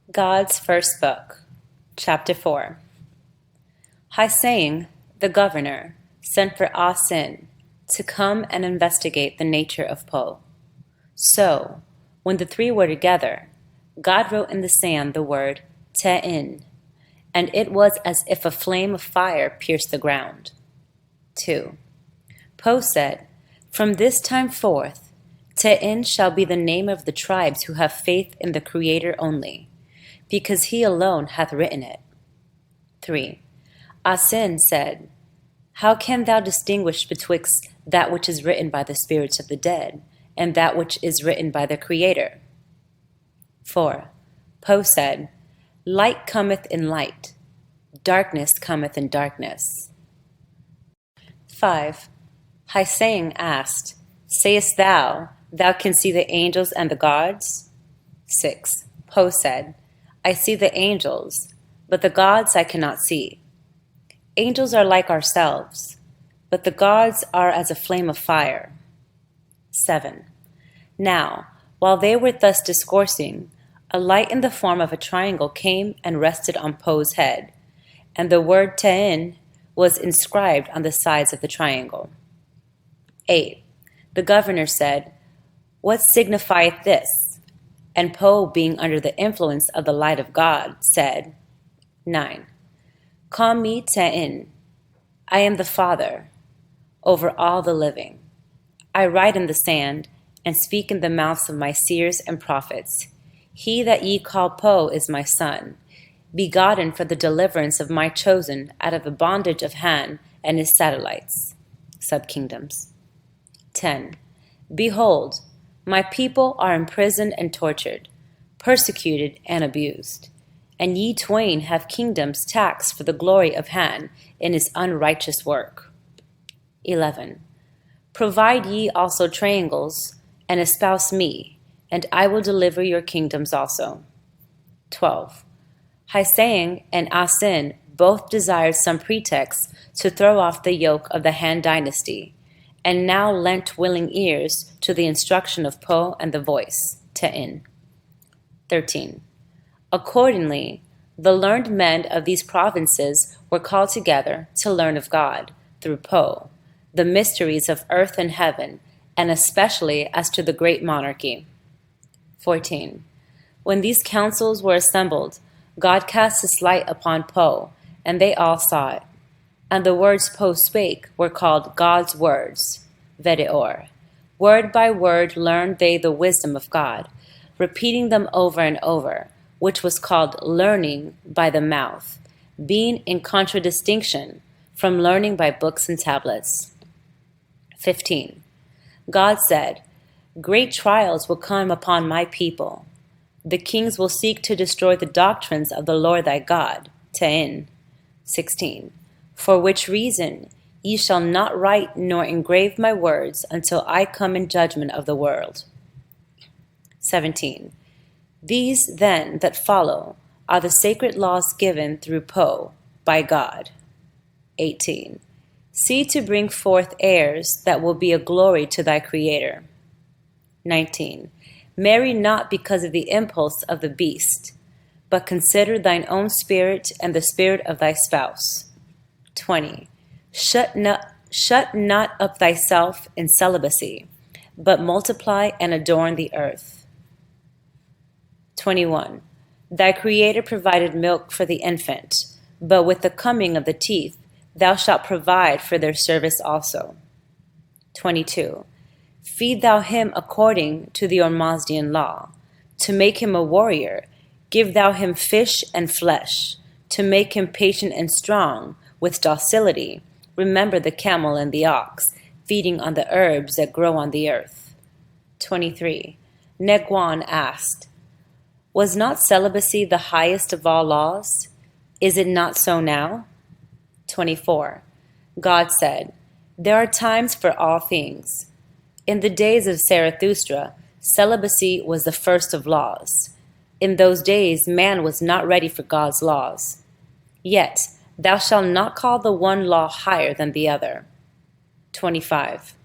God's first book, Chapter 4. Ch.4, the governor, sent for Ch.4 to come and investigate the nature of Po. So, when the three were together, God wrote in the sand the word Te'in, and it was as if a flame of fire pierced the ground. 2. Po said, "From this time forth, Te'in shall be the name of the tribes who have faith in the Creator only, because he alone hath written it." 3. Ch.4 said, "How can thou distinguish betwixt that which is written by the spirits of the dead, and that which is written by the Creator?" 4. Po said, "Light cometh in light, darkness cometh in darkness." 5. Ch.4 asked, "Sayest thou, thou canst see the angels and the gods?" 6. Po said, "I see the angels, but the gods I cannot see. Angels are like ourselves, but the gods are as a flame of fire." 7. Now, while they were thus discoursing, a light in the form of a triangle came and rested on Po's head, and the word Te'in was inscribed on the sides of the triangle. 8. The governor said, "What signifieth this?" And Po, being under the influence of the light of God, said, 9. "Call me Te'in. I am the Father over all the living. I write in the sand and speak in the mouths of my seers and prophets. He that ye call Po is my son, begotten for the deliverance of my chosen out of the bondage of Han and his satellites, subkingdoms. 10. Behold, my people are imprisoned and tortured, persecuted and abused, and ye twain have kingdoms taxed for the glory of Han in his unrighteous work. 11. Provide ye also triangles, and espouse me, and I will deliver your kingdoms also. 12. Ch.4 and Ch.4 both desired some pretext to throw off the yoke of the Han dynasty, and now lent willing ears to the instruction of Po and the voice, Te'in. 13. Accordingly, the learned men of these provinces were called together to learn of God, through Po, the mysteries of earth and heaven, and especially as to the great monarchy. 14. When these councils were assembled, God cast his light upon Po, and they all saw it. And the words Po spake were called God's words, Vedeor. Word by word learned they the wisdom of God, repeating them over and over, which was called learning by the mouth, being in contradistinction from learning by books and tablets. 15. God said, "Great trials will come upon my people. The kings will seek to destroy the doctrines of the Lord thy God." Te'in. 16. For which reason ye shall not write nor engrave my words until I come in judgment of the world. 17. These then that follow are the sacred laws given through Po by God. 18. See to bring forth heirs that will be a glory to thy Creator. 19. Marry not because of the impulse of the beast, but consider thine own spirit and the spirit of thy spouse. 20. Shut not up thyself in celibacy, but multiply and adorn the earth. 21. Thy Creator provided milk for the infant, but with the coming of the teeth thou shalt provide for their service also. 22. Feed thou him according to the Ormazdian law. To make him a warrior, give thou him fish and flesh. To make him patient and strong, with docility, remember the camel and the ox, feeding on the herbs that grow on the earth. 23. Negwan asked, "Was not celibacy the highest of all laws? Is it not so now?" 24. God said, "There are times for all things. In the days of Zarathustra, celibacy was the first of laws. In those days, man was not ready for God's laws. Yet, thou shalt not call the one law higher than the other." 25.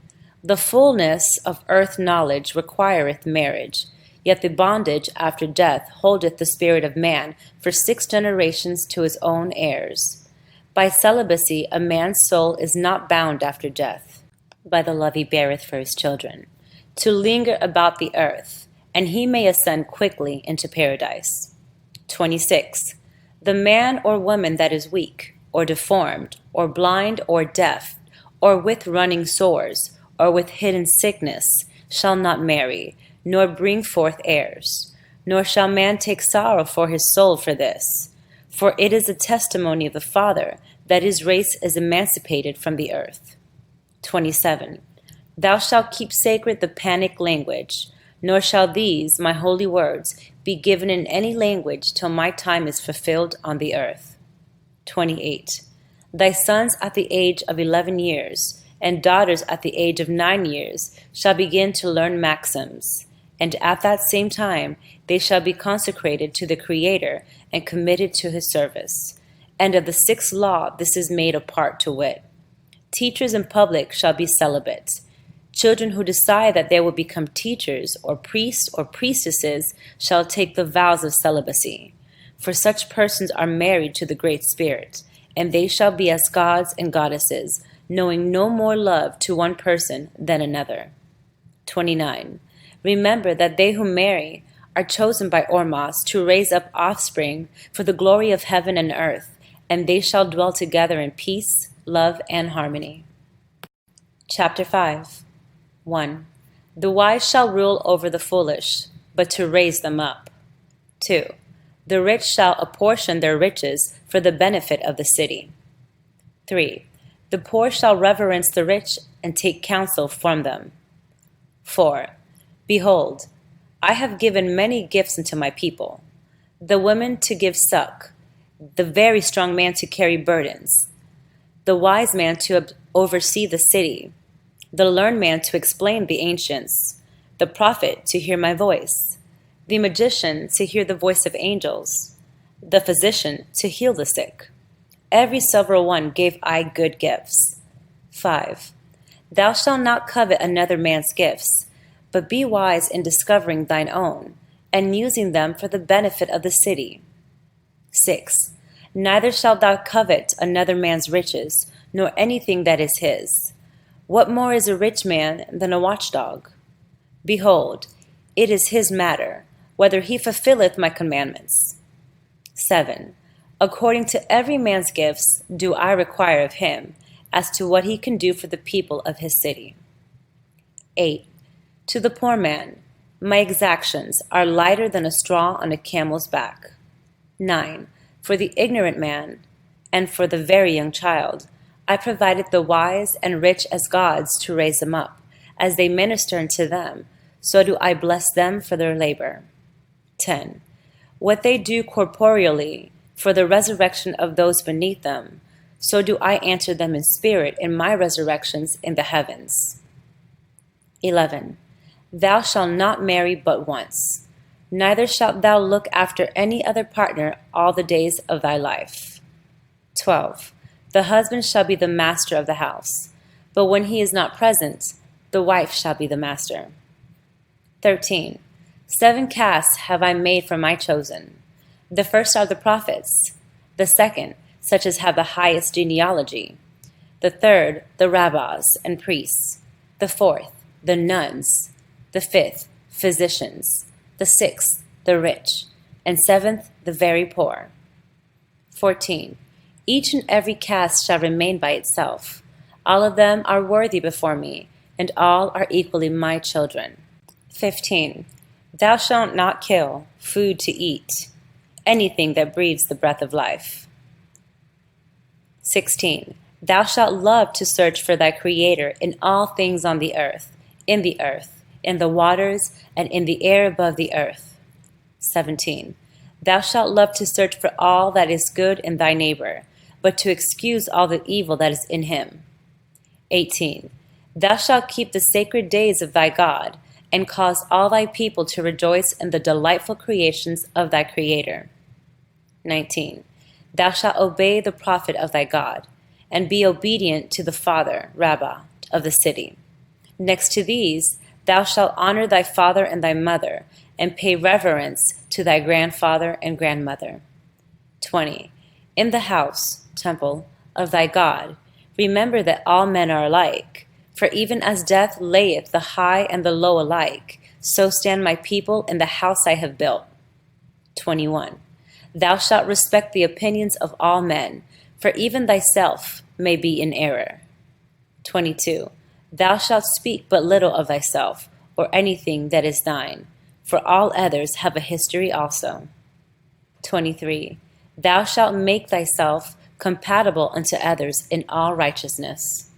The fullness of earth knowledge requireth marriage, Yet the bondage after death holdeth the spirit of man for 6 generations to his own heirs. By celibacy a man's soul is not bound after death. By the love he beareth for his children, to linger about the earth, and he may ascend quickly into paradise. 26. The man or woman that is weak, or deformed, or blind, or deaf, or with running sores, or with hidden sickness, shall not marry, nor bring forth heirs. Nor shall man take sorrow for his soul for this. For it is a testimony of the Father that his race is emancipated from the earth. 27. Thou shalt keep sacred the Panic language, nor shall these, my holy words, be given in any language till my time is fulfilled on the earth. 28. Thy sons at the age of 11 years, and daughters at the age of 9 years, shall begin to learn maxims, and at that same time they shall be consecrated to the Creator and committed to his service. And of the 6th law this is made a part, to wit, teachers in public shall be celibate. Children who decide that they will become teachers or priests or priestesses shall take the vows of celibacy. For such persons are married to the Great Spirit, and they shall be as gods and goddesses, knowing no more love to one person than another. 29. Remember that they who marry are chosen by Ormas to raise up offspring for the glory of heaven and earth, and they shall dwell together in peace, love, and harmony. Chapter 5. 1. The wise shall rule over the foolish, but to raise them up. 2. The rich shall apportion their riches for the benefit of the city. 3. The poor shall reverence the rich and take counsel from them. 4. Behold, I have given many gifts unto my people, the women to give suck, the very strong man to carry burdens, the wise man to oversee the city, the learned man to explain the ancients, the prophet to hear my voice, the magician to hear the voice of angels, the physician to heal the sick. Every several one gave I good gifts. 5. Thou shalt not covet another man's gifts, but be wise in discovering thine own, and using them for the benefit of the city. 6. Neither shalt thou covet another man's riches, nor anything that is his. What more is a rich man than a watchdog? Behold, it is his matter, whether he fulfilleth my commandments. 7. According to every man's gifts do I require of him, as to what he can do for the people of his city. 8. To the poor man, my exactions are lighter than a straw on a camel's back. 9. For the ignorant man, and for the very young child, I provided the wise and rich as gods to raise them up. As they minister unto them, so do I bless them for their labor. 10. What they do corporeally for the resurrection of those beneath them, so do I answer them in spirit in my resurrections in the heavens. 11. Thou shalt not marry but once, neither shalt thou look after any other partner all the days of thy life. 12. The husband shall be the master of the house, but when he is not present, the wife shall be the master. 13. 7 castes have I made for my chosen. The first are the prophets, the second, such as have the highest genealogy, the third, the rabbis and priests, the fourth, the nuns, the fifth, physicians, the sixth, the rich, and seventh, the very poor. 14. Each and every caste shall remain by itself. All of them are worthy before me, and all are equally my children. 15. Thou shalt not kill, food to eat, anything that breathes the breath of life. 16. Thou shalt love to search for thy Creator in all things on the earth, in the waters, and in the air above the earth. 17. Thou shalt love to search for all that is good in thy neighbor, but to excuse all the evil that is in him. 18. Thou shalt keep the sacred days of thy God, and cause all thy people to rejoice in the delightful creations of thy Creator. 19. Thou shalt obey the prophet of thy God, and be obedient to the father, Rabbah, of the city. Next to these, Thou shalt honor thy father and thy mother, and pay reverence to thy grandfather and grandmother. 20. In the house, temple, of thy God, remember that all men are alike. For even as death layeth the high and the low alike, so stand my people in the house I have built. 21. Thou shalt respect the opinions of all men, for even thyself may be in error. 22. Thou shalt speak but little of thyself, or anything that is thine, for all others have a history also. 23. Thou shalt make thyself compatible unto others in all righteousness.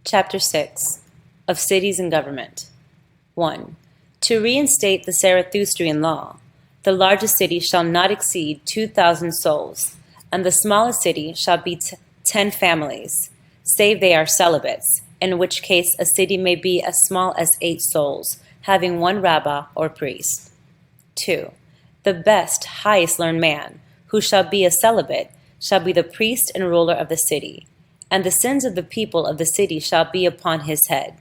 Chapter 6. Of Cities and Government. 1. To reinstate the Zarathustrian law, the largest city shall not exceed 2,000 souls, and the smallest city shall be 10 families, save they are celibates, in which case a city may be as small as 8 souls, having 1 rabbah or priest. 2. The best, highest learned man, who shall be a celibate, shall be the priest and ruler of the city, and the sins of the people of the city shall be upon his head.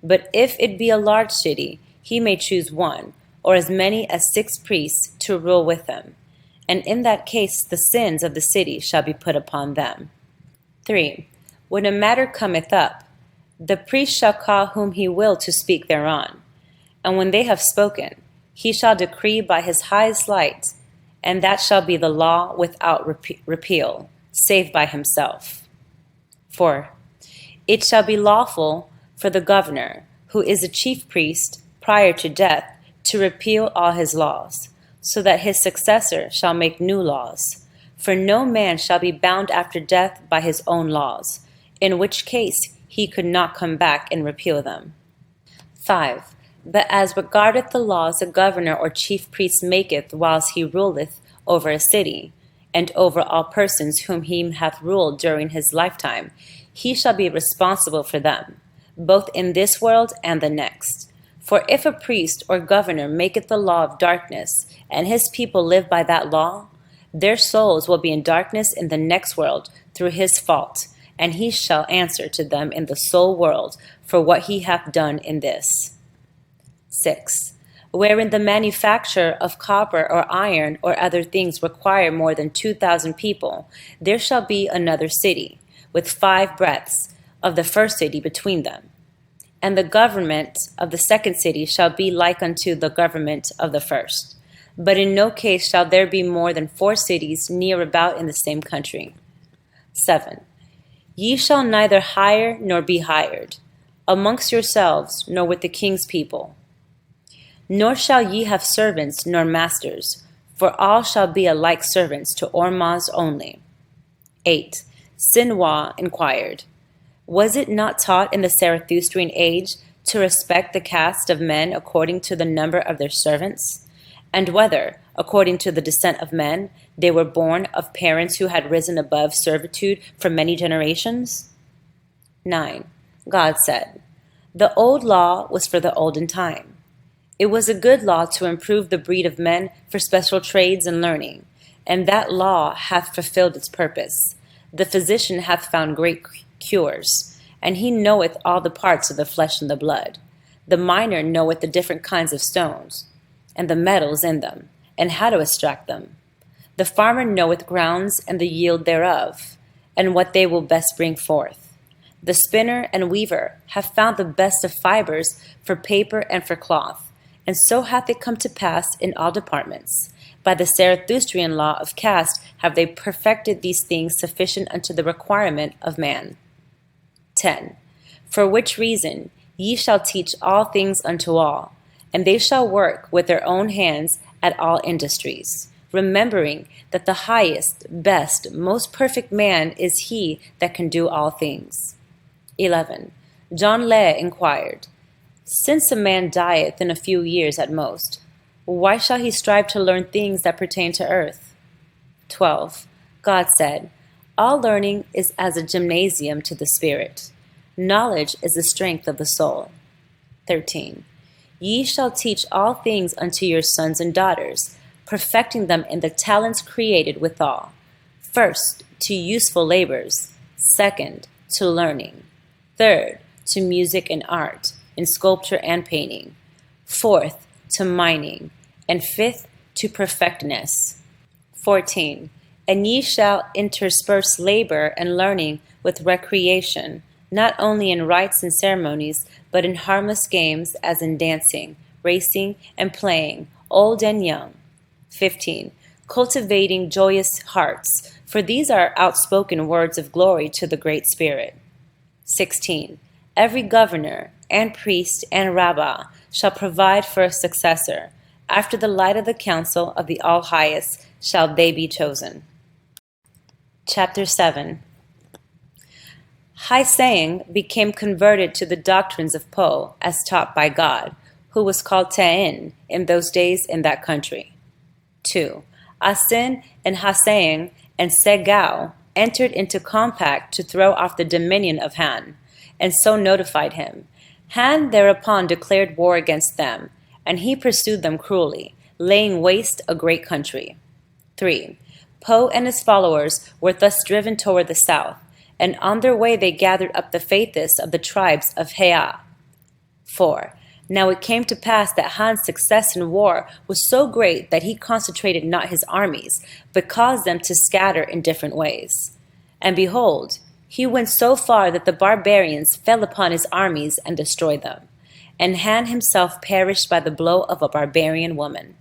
But if it be a large city, he may choose 1, or as many as 6 priests to rule with them, and in that case the sins of the city shall be put upon them. 3. When a matter cometh up, the priest shall call whom he will to speak thereon, and when they have spoken, he shall decree by his highest light, and that shall be the law without repeal, save by himself. 4. It shall be lawful for the governor, who is a chief priest, prior to death, to repeal all his laws, so that his successor shall make new laws. For no man shall be bound after death by his own laws, in which case he could not come back and repeal them. 5. But as regardeth the laws a governor or chief priest maketh whilst he ruleth over a city, and over all persons whom he hath ruled during his lifetime, he shall be responsible for them, both in this world and the next. For if a priest or governor maketh the law of darkness, and his people live by that law, their souls will be in darkness in the next world through his fault, and he shall answer to them in the soul world for what he hath done in this. 6. Wherein the manufacture of copper or iron or other things require more than 2,000 people, there shall be another city, with 5 breadths of the first city between them. And the government of the second city shall be like unto the government of the first. But in no case shall there be more than 4 cities near about in the same country. 7. Ye shall neither hire nor be hired, amongst yourselves nor with the king's people. Nor shall ye have servants nor masters, for all shall be alike servants to Ormazd only. 8. Sinwah inquired, was it not taught in the Zarathustrian age to respect the caste of men according to the number of their servants, and whether, according to the descent of men, they were born of parents who had risen above servitude for many generations? 9. God said, the old law was for the olden time. It was a good law to improve the breed of men for special trades and learning, and that law hath fulfilled its purpose. The physician hath found great cures, and he knoweth all the parts of the flesh and the blood. The miner knoweth the different kinds of stones, and the metals in them, and how to extract them. The farmer knoweth grounds and the yield thereof, and what they will best bring forth. The spinner and weaver have found the best of fibers for paper and for cloth, and so hath it come to pass in all departments. By the Zarathustrian law of caste have they perfected these things sufficient unto the requirement of man. 10. For which reason ye shall teach all things unto all, and they shall work with their own hands at all industries, remembering that the highest, best, most perfect man is he that can do all things. 11. John Leh inquired, since a man dieth in a few years at most, why shall he strive to learn things that pertain to earth? 12. God said, all learning is as a gymnasium to the spirit. Knowledge is the strength of the soul. 13. Ye shall teach all things unto your sons and daughters, perfecting them in the talents created withal. First, to useful labors. Second, to learning. Third, to music and art. in sculpture and painting. Fourth, to mining. And fifth, to perfectness. 14. And ye shall intersperse labor and learning with recreation, not only in rites and ceremonies, but in harmless games as in dancing, racing, and playing, old and young. 15. Cultivating joyous hearts, for these are outspoken words of glory to the Great Spirit. 16. Every governor, and priest, and rabbah shall provide for a successor. After the light of the counsel of the All-Highest shall they be chosen. Chapter 7. Hai-Sang became converted to the doctrines of Po as taught by God, who was called Ta'in in those days in that country. 2. Ah-Sin and Ha-Sang and Se-Gao entered into compact to throw off the dominion of Han, and so notified him. Han thereupon declared war against them, and he pursued them cruelly, laying waste a great country. 3. Po and his followers were thus driven toward the south, and on their way they gathered up the faithless of the tribes of Hea. 4. Now it came to pass that Han's success in war was so great that he concentrated not his armies, but caused them to scatter in different ways. And behold, he went so far that the barbarians fell upon his armies and destroyed them, and Han himself perished by the blow of a barbarian woman.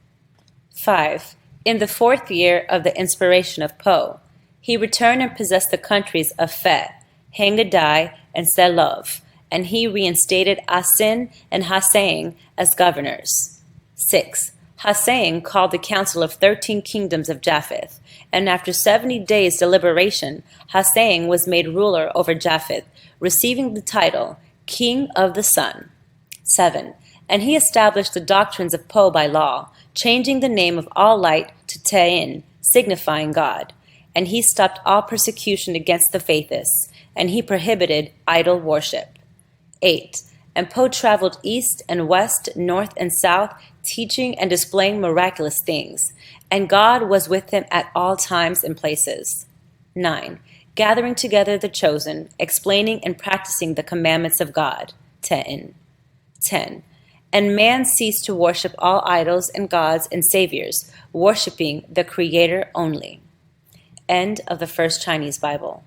5. In the 4th year of the inspiration of Po, he returned and possessed the countries of Fe, Hangadai, and Selov, and he reinstated Ah-Sin and Ha-Sang as governors. 6. Ha-Sang called the council of 13 kingdoms of Japheth, and after 70 days' deliberation, Ha-Sang was made ruler over Japheth, receiving the title King of the Sun. 7. And he established the doctrines of Po by law, changing the name of all light to Ta'in, signifying God. And he stopped all persecution against the faithless, and he prohibited idol worship. 8. And Po traveled east and west, north and south, teaching and displaying miraculous things, and God was with him at all times and places. 9. Gathering together the chosen, explaining and practicing the commandments of God. Ta'in. 10. And man ceased to worship all idols and gods and saviors, worshiping the Creator only. End of the First Chinese Bible.